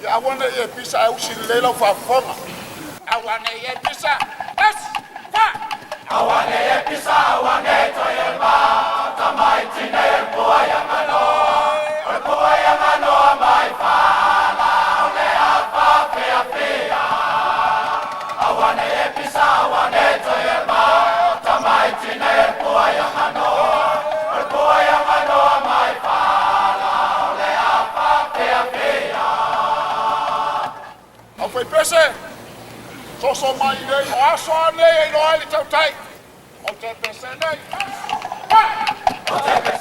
Ya wana ye pisa au silela fa fonga. Awane ye pisa. Yes. Fa. Awane ye pisa awane to ye ba. Tamai tine bua ya mano. Bua ya mano mai fa. La ole apa fea fea. Awane ye pisa awane to ye ba. Tamai tine bua ya mano. Bua ya mano mai fa. La ole apa fea fea. Au fai pese. So mai nei o aso nei no ali tau tai. O te pese nei. O te pese